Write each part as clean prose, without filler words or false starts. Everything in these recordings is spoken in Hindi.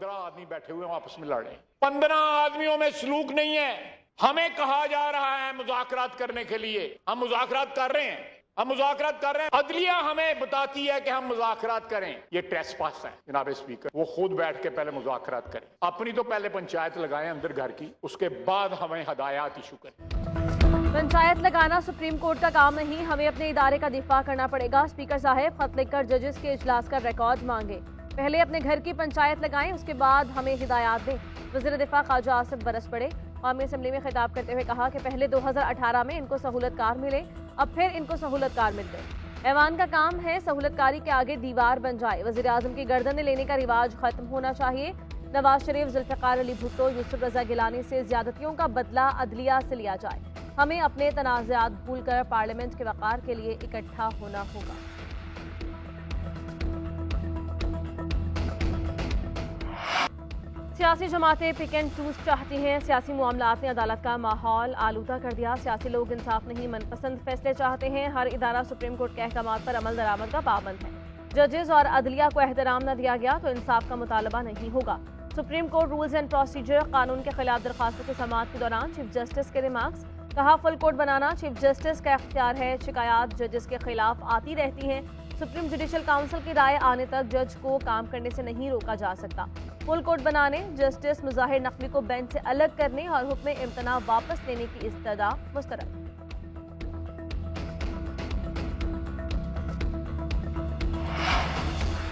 15 आदमी बैठे हुए हैं आपस में लड़ रहे हैं। 15 आदमियों में सलूक नहीं है। हमें कहा जा रहा है मुज़ाकरात करने के लिए, हम मुज़ाकरात कर रहे हैं, हम मुज़ाकरात कर रहे हैं। अदलिया हमें बताती है कि हम मुज़ाकरात करें, ये ट्रेसपास है जनाब स्पीकर। वो खुद बैठ के पहले मुज़ाकरात करें, अपनी तो पहले पंचायत लगाएं अंदर घर की, उसके बाद हमें हदायत इशू करें। पंचायत लगाना सुप्रीम कोर्ट का काम नहीं, हमें अपने इदारे का दिफा करना पड़ेगा। स्पीकर साहब खत लिखकर जजेस के इजलास का रिकॉर्ड मांगे, पहले अपने घर की पंचायत लगाएं, उसके बाद हमें हिदायत दें। वज़ीर दिफा ख्वाजा आसिफ बरस पड़े, कौमी असम्बली में खिताब करते हुए कहा कि पहले 2018 में इनको सहूलतकार मिले, अब फिर इनको सहूलतकार मिल गए। ऐवान का काम है सहूलतकारी के आगे दीवार बन जाए। वज़ीर आज़म की गर्दनें लेने का रिवाज खत्म होना चाहिए। नवाज शरीफ, जुल्फ़िकार अली भुट्टो, यूसुफ रज़ा गिलानी से ज्यादतियों का बदला अदलिया से लिया जाए। हमें अपने तनाज़ात भूलकर पार्लियामेंट के वक़ार के लिए इकट्ठा होना होगा। सियासी जमातें पिक एंड चूज चाहती हैं। सियासी मामलात ने अदालत का माहौल आलूदा कर दिया। सियासी लोग इंसाफ नहीं, मनपसंद फैसले चाहते हैं। हर इदारा सुप्रीम कोर्ट के अहकामात पर अमल दरामद का पाबंद है। जजेस और अदलिया को एहतराम न दिया गया तो इंसाफ का मुतालबा नहीं होगा। Supreme court rules and procedure कानून के खिलाफ दरखास्तों की समाअत के दौरान चीफ जस्टिस के रिमार्क्स, कहा फुल कोर्ट बनाना चीफ जस्टिस का इख्तियार है। शिकायत जजेस के खिलाफ आती रहती हैं। सुप्रीम जुडिशल काउंसिल की राय आने तक जज को काम करने से नहीं रोका जा सकता। फुल कोर्ट बनाने, जस्टिस मुजाहिर नकवी को बेंच से अलग करने और हुक्म इम्तना वापस लेने की इस्तदा मुस्तरद।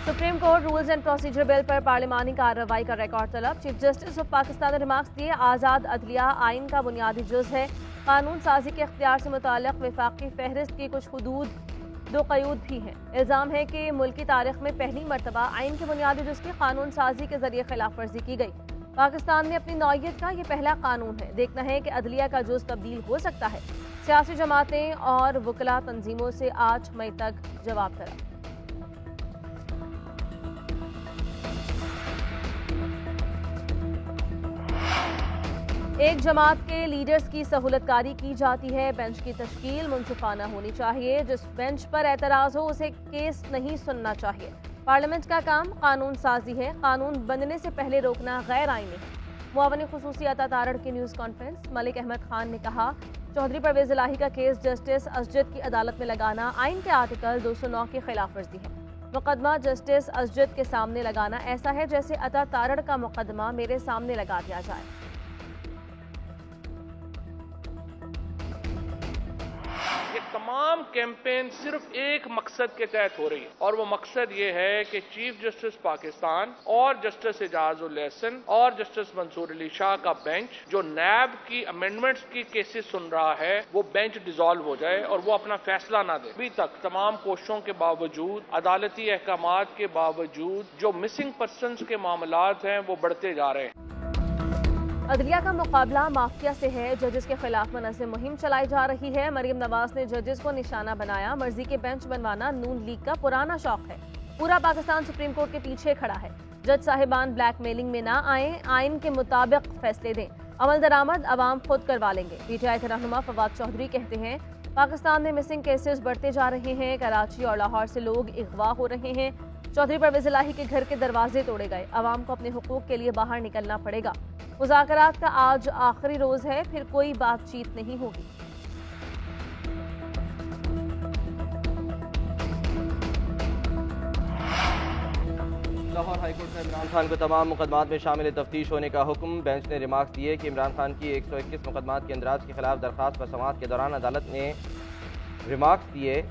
Supreme court rules and procedure bill पर पार्लिमानी कार्रवाई का रिकॉर्ड तलब। चीफ जस्टिस ऑफ पाकिस्तान ने रिमार्क्स दिए, आज़ाद अदलिया आइन का बुनियादी जुज़ है। कानून साजी के इख्तियार से मुताल्लिक़ वफाकी फहरिस्त की कुछ हुदूद दो क़यूद भी हैं। इल्ज़ाम है कि मुल्की तारीख में पहली मरतबा आइन के बुनियादी जुज़ की कानून साजी के जरिए खिलाफ वर्जी की गई। पाकिस्तान में अपनी नौइयत का ये पहला कानून है। देखना है कि अदलिया का जुज़ तब्दील हो सकता है। सियासी जमातें और वकला तंजीमों से 8 मई तक जवाब तलब। एक जमात के लीडर्स की सहूलतकारी की जाती है। बेंच की तश्कील मुनसिफाना होनी चाहिए। जिस बेंच पर एतराज़ हो उसे केस नहीं सुनना चाहिए। पार्लियामेंट का काम कानून साजी है, कानून बनने से पहले रोकना गैर आईनी है। मुआवनी खुसूसी अता तारड़ की न्यूज़ कॉन्फ्रेंस। मलिक अहमद खान ने कहा, चौधरी परवेज़ इलाही का केस जस्टिस असजद की अदालत में लगाना आइन के आर्टिकल 209 की खिलाफ वर्जी है। मुकदमा जस्टिस असजद के सामने लगाना ऐसा है जैसे अता तारड़ का मुकदमा मेरे सामने लगा दिया जाए। ये तमाम कैंपेन सिर्फ एक मकसद के तहत हो रही है और वो मकसद ये है कि चीफ जस्टिस पाकिस्तान और जस्टिस एजाजुल एहसन और जस्टिस मंसूर अली शाह का बेंच जो नैब की अमेंडमेंट्स की केसेस सुन रहा है वो बेंच डिसॉल्व हो जाए और वो अपना फैसला ना दे। अभी तक तमाम कोशिशों के बावजूद, अदालती अहकामात के बावजूद जो मिसिंग पर्सनस के मामलात हैं वो बढ़ते जा रहे हैं। अदलिया का मुकाबला माफिया से है। जजेस के खिलाफ मुनज़्ज़म मुहिम चलाई जा रही है। मरीम नवाज ने जजेस को निशाना बनाया। मर्जी के बेंच बनवाना नून लीग का पुराना शौक है। पूरा पाकिस्तान सुप्रीम कोर्ट के पीछे खड़ा है। जज साहिबान ब्लैकमेलिंग में ना आए, आइन के मुताबिक फैसले दें। अमल दरामद अवाम खुद करवा लेंगे। पीटीआई के रहनुमा फवाद चौधरी कहते हैं, पाकिस्तान में मिसिंग केसेस बढ़ते जा रहे हैं। कराची और लाहौर से लोग अगवा हो रहे हैं। चौधरी परवेज़ इलाही के घर के दरवाजे तोड़े गए। अवाम को अपने हुकूक के लिए बाहर निकलना पड़ेगा। मुज़ाकरात का आज आखिरी रोज है, फिर कोई बातचीत नहीं होगी। लाहौर हाईकोर्ट ने इमरान खान को तमाम मुकदमात में शामिल तफ्तीश होने का हुक्म। बेंच ने रिमार्क्स दिए कि इमरान खान की 121 मुकदमात के इंदराज के खिलाफ दरख्वास्त पर समाअत के दौरान अदालत ने रिमार्क्स दिए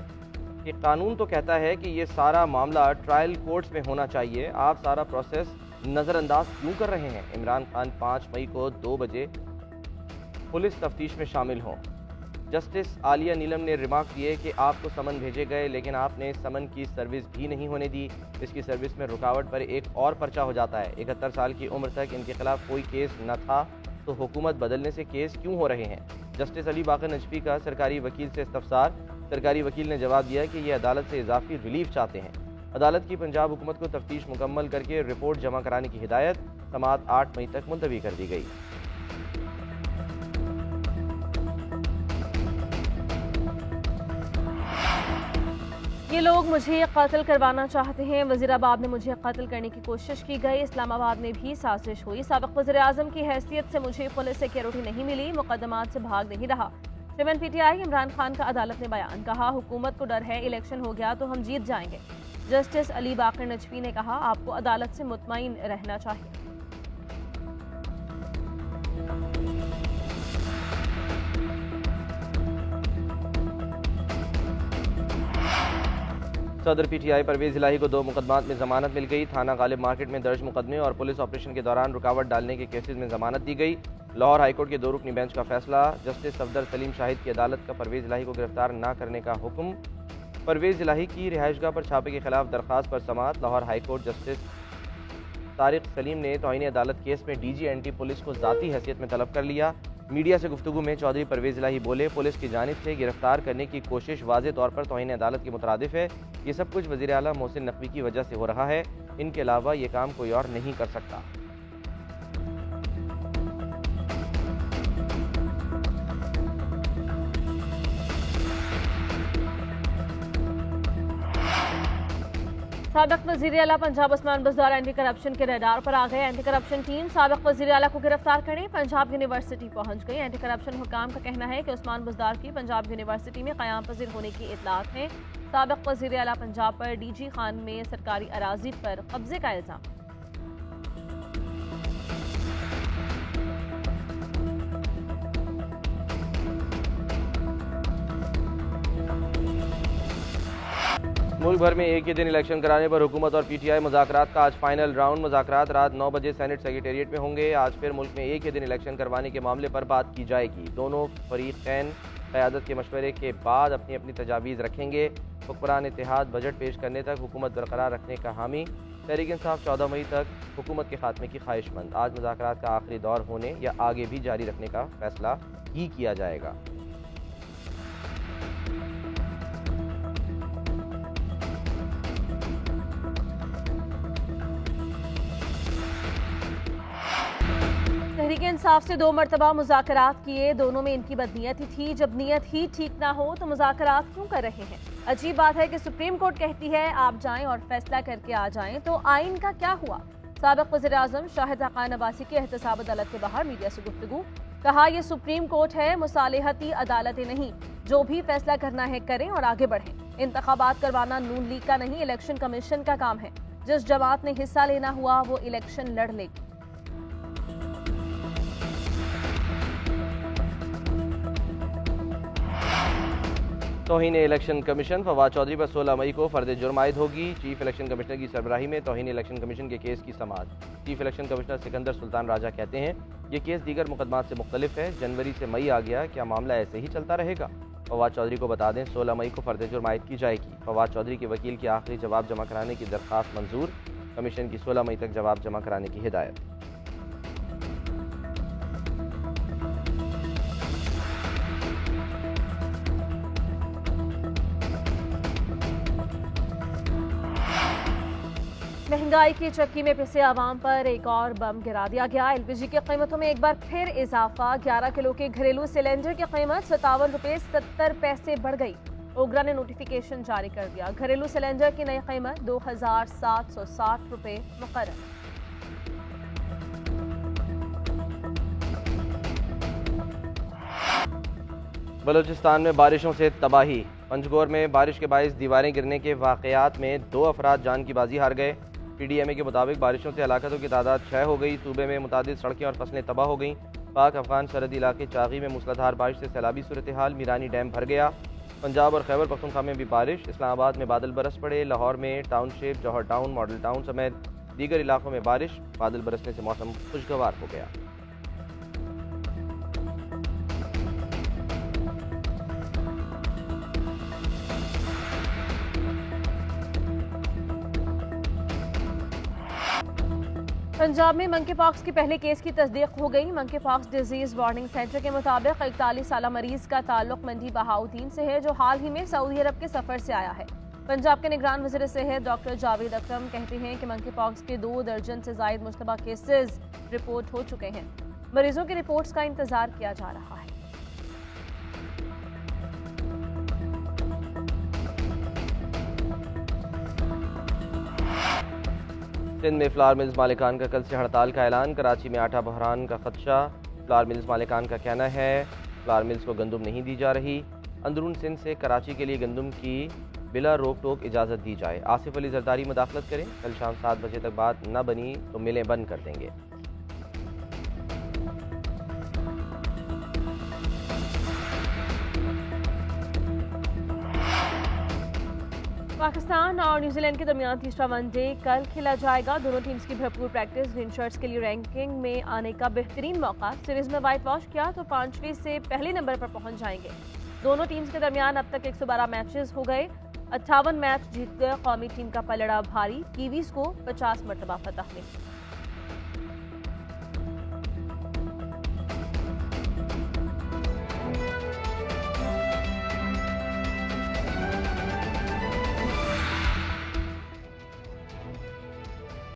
कि कानून तो कहता है कि ये सारा मामला ट्रायल कोर्ट्स में होना चाहिए, आप सारा प्रोसेस नज़रअंदाज क्यों कर रहे हैं। इमरान खान 5 मई को 2 बजे पुलिस तफ्तीश में शामिल हों। जस्टिस आलिया नीलम ने रिमार्क दिए कि आपको समन भेजे गए लेकिन आपने समन की सर्विस भी नहीं होने दी। इसकी सर्विस में रुकावट पर एक और पर्चा हो जाता है। 71 साल की उम्र तक इनके खिलाफ कोई केस न था तो हुकूमत बदलने से केस क्यों हो रहे हैं। जस्टिस अली बाकर नजफी का सरकारी वकील से इस्तफसार। सरकारी वकील ने जवाब दिया कि ये अदालत से इजाफी रिलीफ चाहते हैं। अदालत की पंजाब हुकूमत को तफ्तीश मुकम्मल करके रिपोर्ट जमा कराने की हिदायत। समाअत 8 मई तक मुलतवी कर दी गई। ये लोग मुझे कत्ल करवाना चाहते हैं। वजीराबाद में मुझे कत्ल करने की कोशिश की गई। इस्लामाबाद में भी साजिश हुई। साबिक वज़ीर-ए-आज़म की हैसियत से मुझे पुलिस सिक्योरिटी नहीं मिली। मुकदमात से भाग नहीं रहा। चेयरमैन PTI इमरान खान का अदालत ने बयान। कहा हुकूमत को डर है इलेक्शन हो गया तो हम जीत जाएंगे। जस्टिस अली बाकर नजफी ने कहा आपको अदालत से मुतमईन रहना चाहिए। सदर PTI परवेज इलाही को 2 मुकदमात में जमानत मिल गई। थाना गालिब मार्केट में दर्ज मुकदमे और पुलिस ऑपरेशन के दौरान रुकावट डालने के केसेस में जमानत दी गई। लाहौर हाईकोर्ट के 2 रुकनी बेंच का फैसला। जस्टिस सफदर सलीम शाहिद की अदालत का परवेज इलाही को गिरफ्तार न करने का हुक्म। परवेज इलाही की रिहाइशगाह पर छापे के खिलाफ दरख्वास्त पर समाअत। लाहौर हाईकोर्ट जस्टिस तारिक सलीम ने तौहीन अदालत केस में DG एंटी पुलिस को ज़ाती हैसियत में तलब कर लिया। मीडिया से गुफ्तगू में चौधरी परवेज इलाही बोले पुलिस की जानिब से गिरफ्तार करने की कोशिश वाज़े तौर पर तौहीन अदालत के मुतरादिफ है। ये सब कुछ वज़ीर आला मोहसिन नकवी की वजह से हो रहा है। इनके अलावा ये काम कोई और नहीं कर सकता। साबिक वज़ीर आला पंजाब उस्मान बुज़दार एंटी करप्शन के रडार पर आ गए। एंटी करप्शन टीम साबिक वज़ीर आला को गिरफ्तार करने पंजाब यूनिवर्सिटी पहुंच गई। एंटी करप्शन हुकाम का कहना है कि उस्मान बुज़दार की पंजाब यूनिवर्सिटी में क़याम पज़ीर होने की इत्तलात है। साबिक वज़ीर आला पंजाब पर DG खान में सरकारी अराजी पर कब्जे का इल्ज़ाम। मुल्क भर में एक ही दिन इलेक्शन कराने पर हुकूमत और PTI मुज़ाकरात का आज फाइनल राउंड। मुज़ाकरात रात 9 बजे सेनेट सेक्रेटेरिएट में होंगे। आज फिर मुल्क में एक ही दिन इलेक्शन करवाने के मामले पर बात की जाएगी। दोनों फरीक़ैन क़यादत के मशवरे के बाद अपनी अपनी तजावीज़ रखेंगे। हुक्मरान इत्तेहाद बजट पेश करने तक हुकूमत बरकरार रखने का हामी। तहरीक इंसाफ 14 मई तक हुकूमत के खात्मे की ख्वाहिशमंद। आज मुज़ाकरात का आखिरी दौर होने या आगे भी जारी रखने का फैसला ही किया जाएगा। तहरीक इंसाफ से 2 मरतबा मुज़ाकरात किए। दोनों में इनकी बदनीयत ही थी। जब नीयत ही ठीक ना हो तो मुज़ाकरात क्यों कर रहे हैं? अजीब बात है कि सुप्रीम कोर्ट कहती है आप जाएं और फैसला करके आ जाएं, तो आइन का क्या हुआ? साबिक वज़ीर-ए-आज़म शाहिद हक़ान अब्बासी की एहतसाब अदालत के बाहर मीडिया से गुफ्तगू। कहा यह सुप्रीम कोर्ट है, मुसालिहती अदालतें नहीं। जो भी फैसला करना है करें और आगे बढ़ें। इंतखाबात करवाना नून लीग का नहीं, इलेक्शन कमीशन का काम है। जिस जमात ने हिस्सा लेना हुआ वो इलेक्शन लड़ लेगी। तौहीन इलेक्शन कमीशन फवाद चौधरी पर 16 मई को फर्द जुर्म आयद होगी। चीफ इलेक्शन कमिश्नर की सरबराही में तौहीन इलेक्शन कमीशन के केस की समाअत। Chief election commissioner Sikandar Sultan Raja कहते हैं ये केस दीगर मुकदमात से मुख्तलिफ है। जनवरी से मई आ गया, क्या मामला ऐसे ही चलता रहेगा? फवाद चौधरी को बता दें 16 मई को फर्द जुर्म आयद की जाएगी। फवाद चौधरी के वकील की आखिरी जवाब जमा कराने की दरख्वास्त मंजूर। कमीशन की 16 मई तक जवाब जमा कराने की हिदायत। महंगाई की चक्की में पिसे आवाम पर एक और बम गिरा दिया गया। LPG की कीमतों में एक बार फिर इजाफा। 11 किलो के घरेलू सिलेंडर की कीमत 57 रुपये 70 पैसे बढ़ गई। ओगरा ने नोटिफिकेशन जारी कर दिया। घरेलू सिलेंडर की नई कीमत 2760 रुपये मुकर्रर। बलूचिस्तान में बारिशों से तबाही। पंजगोर में बारिश के बायस दीवारें गिरने के वाकयात में 2 अफराद जान की बाजी हार गए। PDMA के मुताबिक बारिशों से हलाकतों की तादाद 6 हो गई। सूबे में मुतादिद सड़कें और फसलें तबाह हो गईं। पाक अफगान सरहदी इलाके चागी में मूसलाधार बारिश से सैलाबी सूरत हाल। मीरानी डैम भर गया। पंजाब और खैबर पख्तूनख्वा में भी बारिश। इस्लामाबाद में बादल बरस पड़े। लाहौर में टाउनशिप, जौहर टाउन, मॉडल टाउन समेत दीगर इलाकों में बारिश। बादल बरसने से मौसम खुशगवार हो गया। पंजाब में मंकी पॉक्स के पहले केस की तस्दीक हो गई। Monkey pox disease warning centre के मुताबिक 41 साला मरीज का ताल्लुक मंडी बहाउद्दीन से है, जो हाल ही में सऊदी अरब के सफर से आया है। पंजाब के निगरान वज़ीर सेहत डॉक्टर जावेद अकरम कहते हैं कि मंकी पॉक्स के 2 दर्जन से जायद मुश्तबा केसेस रिपोर्ट हो चुके हैं। मरीजों की रिपोर्ट्स का इंतजार किया जा रहा है। सिंध में फ्लावर मिल्स मालिकान का कल से हड़ताल का ऐलान। कराची में आटा बहरान का खदशा। फ्लावर मिल्स मालिकान का कहना है फ्लावर मिल्स को गंदम नहीं दी जा रही। अंदरून सिंध से कराची के लिए गंदम की बिला रोक टोक इजाज़त दी जाए। आसिफ अली जरदारी मुदाखलत करें। कल शाम 7 बजे तक बात न बनी तो मिलें बंद कर देंगे। पाकिस्तान और न्यूजीलैंड के दरमियान तीसरा वनडे कल खेला जाएगा। दोनों टीम्स की भरपूर प्रैक्टिस ग्रीन शर्ट्स के लिए रैंकिंग में आने का बेहतरीन मौका। सीरीज में वाइट वॉश किया तो 5वीं से पहले नंबर पर पहुंच जाएंगे। दोनों टीम्स के दरमियान अब तक 112 मैचेस हो गए। 58 मैच जीतकर कौमी टीम का पलड़ा भारी। कीवीज को 50 मरतबा फतह मिली।